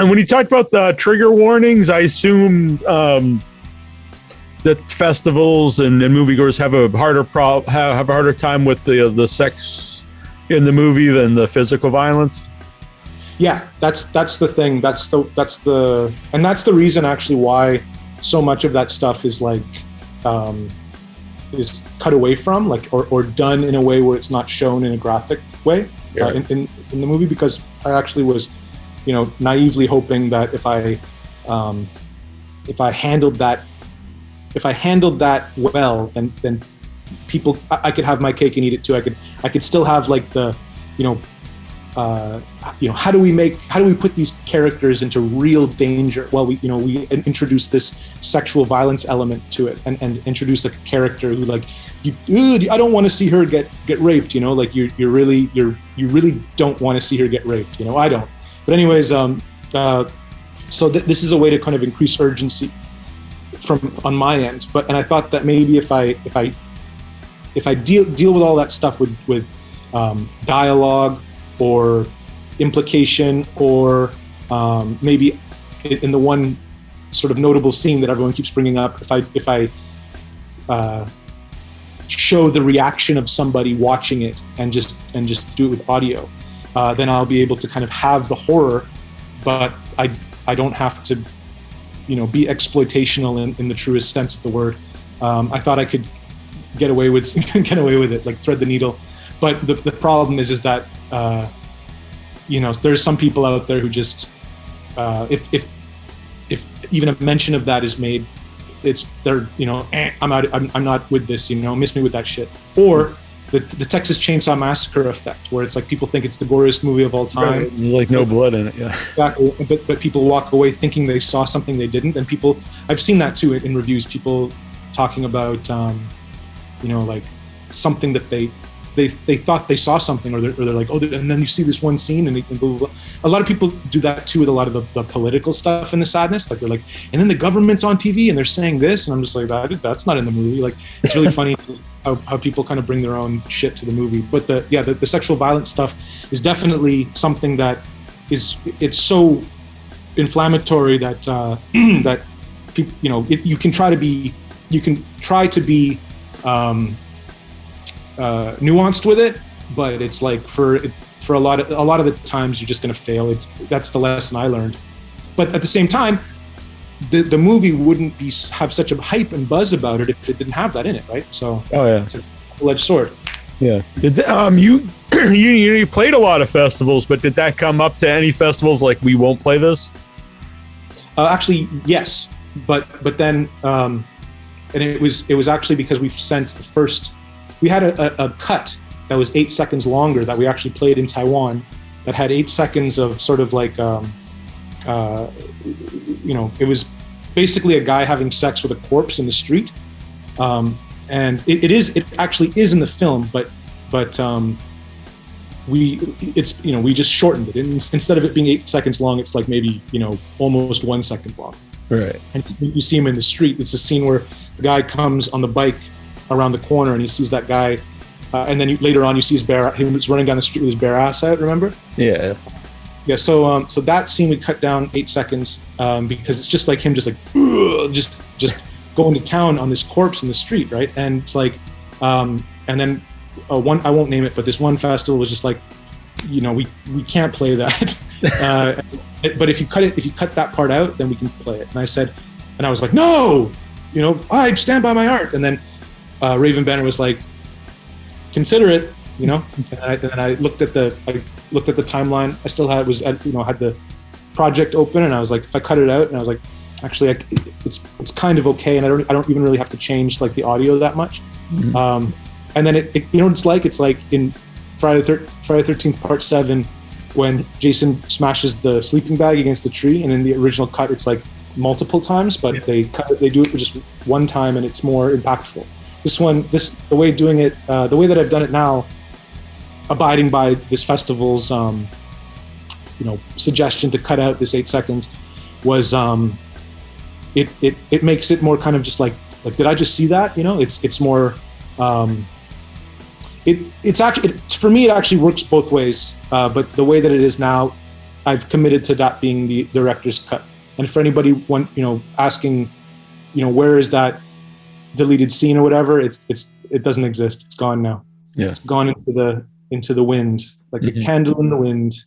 when you talked about the trigger warnings, I assume that festivals and moviegoers have a harder time with the sex in the movie than the physical violence. Yeah, that's the thing. That's the reason actually why so much of that stuff is like is cut away from, like, or done in a way where it's not shown in a graphic way in the movie, because I actually was, naively hoping that if I handled that well, then people, I could have my cake and eat it too. I could still have like the, how do we put these characters into real danger? Well, we introduce this sexual violence element to it, and introduce like a character who, like, I don't want to see her get raped. Like you really don't want to see her get raped. I don't. But anyways, so this is a way to kind of increase urgency on my end. And I thought that maybe if I deal with all that stuff with dialogue or implication, or maybe in the one sort of notable scene that everyone keeps bringing up, if I show the reaction of somebody watching it and just do it with audio, then I'll be able to kind of have the horror, but I don't have to be exploitational in the truest sense of the word. I thought I could get away with it, like thread the needle. But the problem is that there's some people out there who just if even a mention of that is made, I'm not with this, miss me with that shit. Or the Texas Chainsaw Massacre effect, where it's like people think it's the goriest movie of all time. Right. Like no blood in it, yeah. Exactly. But people walk away thinking they saw something they didn't, and I've seen that too in reviews. People talking about like something that they thought they saw something, or they're like, oh, and then you see this one scene, and they can go. A lot of people do that too with a lot of the political stuff and the sadness. Like they're like, and then the government's on TV and they're saying this, and I'm just like, that's not in the movie. Like, it's really funny how people kind of bring their own shit to the movie. But the sexual violence stuff is definitely something that it's so inflammatory that that people, you can try to be nuanced with it, but it's like for a lot of the times you're just going to fail. That's the lesson I learned. But at the same time, the movie wouldn't have such a hype and buzz about it if it didn't have that in it, right? So it's a double-edged sword. Yeah. You played a lot of festivals, but did that come up to any festivals like, we won't play this? Actually, yes, but then and it was actually because we sent the first. We had a cut that was 8 seconds longer that we actually played in Taiwan, that had 8 seconds of sort of like, it was basically a guy having sex with a corpse in the street. And it actually is in the film, but we just shortened it. And instead of it being 8 seconds long, it's like maybe, almost 1 second long. Right. And you see him in the street. It's a scene where the guy comes on the bike around the corner and he sees that guy, and then later on you see he was running down the street with his bare ass out, remember? Yeah. So that scene we cut down 8 seconds because it's just like him just going to town on this corpse in the street, right? And it's like and then I won't name it, but this one festival was just like, we can't play that. But if you cut that part out, then we can play it. And I was like, no, I stand by my art. And then Raven Banner was like, consider it, and I looked at the timeline. I still had the project open, and I was like, if I cut it out, and I was like, actually, it's kind of okay, and I don't even really have to change like the audio that much. Mm-hmm. And then it's like in Friday the 13th Part 7, when Jason smashes the sleeping bag against the tree, and in the original cut it's like multiple times, but they do it for just one time, and it's more impactful. The way doing it, the way that I've done it now, abiding by this festival's, suggestion to cut out this 8 seconds, was it makes it more kind of just like did I just see that? It's more. It's actually, for me, it actually works both ways. But the way that it is now, I've committed to that being the director's cut. And for anybody asking, where is that deleted scene or whatever, it doesn't exist. It's gone now. Yeah. It's gone into the wind, like a candle in the wind.